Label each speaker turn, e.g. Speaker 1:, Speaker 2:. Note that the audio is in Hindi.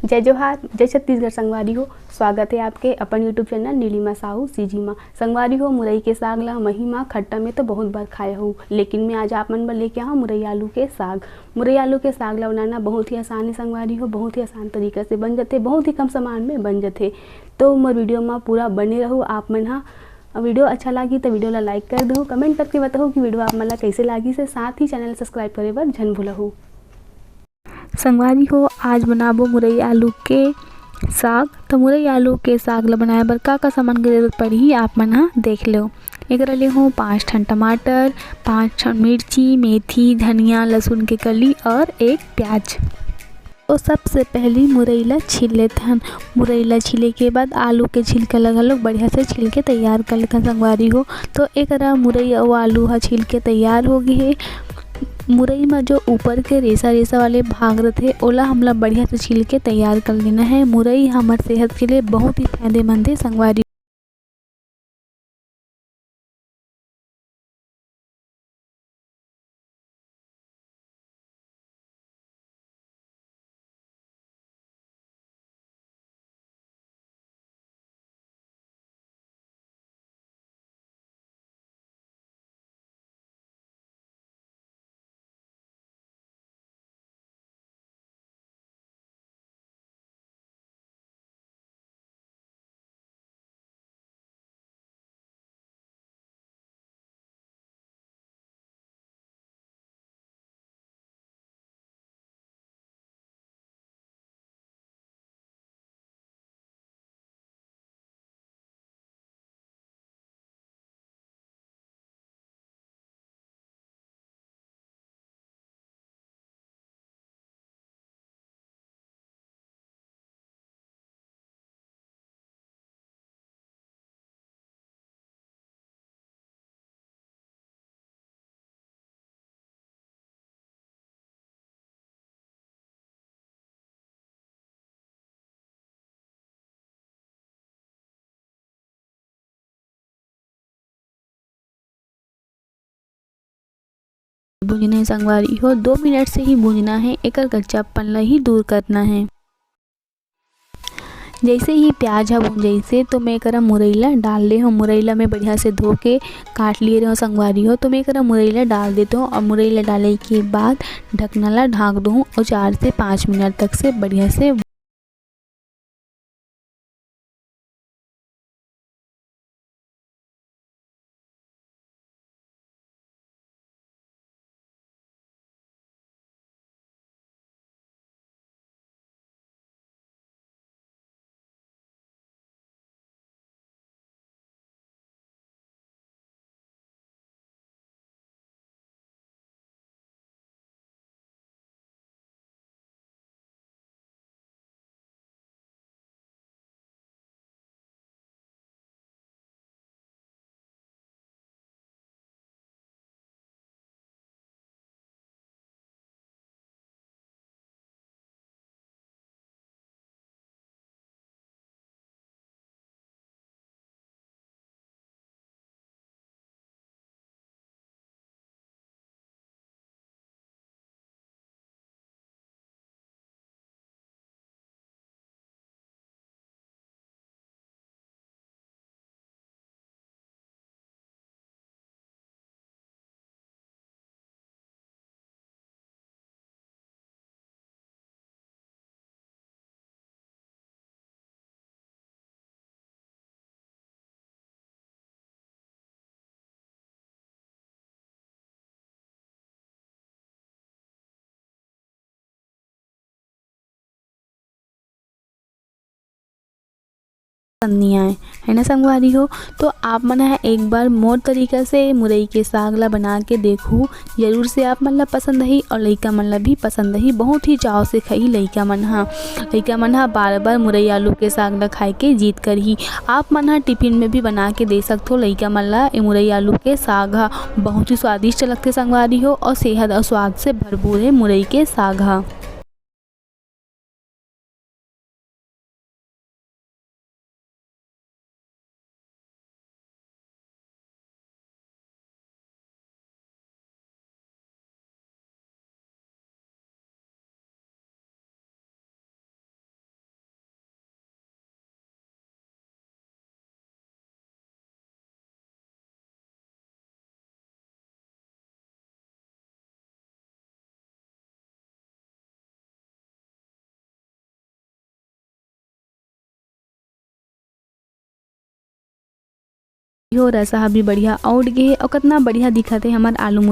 Speaker 1: जय जोहार, जय छत्तीसगढ़ संगवारी हो। स्वागत है आपके अपन YouTube channel Neelima Sahu CG माँ। संगवारी हो मुरई के साग ला महिमा खट्टा में तो बहुत बार खाया हूँ, लेकिन मैं आज आप मन बर लेके आऊँ मुरई आलू के साग। मुरई आलू के साग ला बनाना बहुत ही आसान है संगवारी हो, बहुत ही आसान तरीका से बन जाते, बहुत ही कम सामान में बन जाते। तो मोर वीडियो में पूरा बने रहो आप मन हा। वीडियो अच्छा लगी तो वीडियो ला लाइक कर दो, कमेंट करके बताओ कि वीडियो आप मन ला कैसे लगी से, साथ ही चैनल सब्सक्राइब करे बर झन भूलहु। संगवारी हो आज बनाबो मुरई आलू के साग। तो मुरई आलू के साग ला बनाए बर का सामान के जरूरत पड़ही आप मन हा देख लो। एकरा ले हूँ 5 ठन टमाटर, 5 ठन मिर्ची, मेथी, धनिया, लहसुन के कली और एक प्याज। तो सबसे पहले मुरई ला छील लेथन। मुरई ला छीले के बाद आलू के छिलका लगा लो, बढ़िया से छील के तैयार कर लेथन संगवारी हो। तो एकरा मुरई और आलू हा छील के तैयार हो गए है। मुरई में जो ऊपर के रेसा रेसा वाले भाग रहते ओला हमला बढ़िया से छील के तैयार कर लेना है। मुरई हमारे सेहत के लिए बहुत ही फायदेमंद है संगवारी। भूंजना है संगवारी हो, 2 मिनट से ही भूंजना है, एकर कच्चापन ला ही दूर करना है। जैसे ही प्याज हा भून जैसे तो मैं एकरा मुरई ला डाल ले हूँ। मुरई ला मैं बढ़िया से धो के काट लिए रहो संगवारी हो। तो मैं एकरा मुरई ला डाल देता हूँ और मुरई ला डाले के बाद ढकना ला ढाक दूँ और 4 से 5 मिनट तक से बढ़िया से करनी है ना संगवारी हो। तो आप मन है एक बार मोर तरीका से मुरई के साग ला बना के देखो, जरूर से आप मन ला पसंद ही और लइका मन ला भी पसंद ही। बहुत ही चाव से खाई लइका मन हा बार बार मुरई आलू के साग ला खाए के जीत कर ही। आप मन हा टिफिन में भी बना के दे सकते हो लइका मन ला। मुरई आलू के साग हा बहुत ही स्वादिष्ट लगते संगवारी हो और सेहत और स्वाद से भरपूर है मुरई के साग हा। हो रसा भी बढ़िया उठ गए और कितना बढ़िया दिखत है हमार आलू मुरई।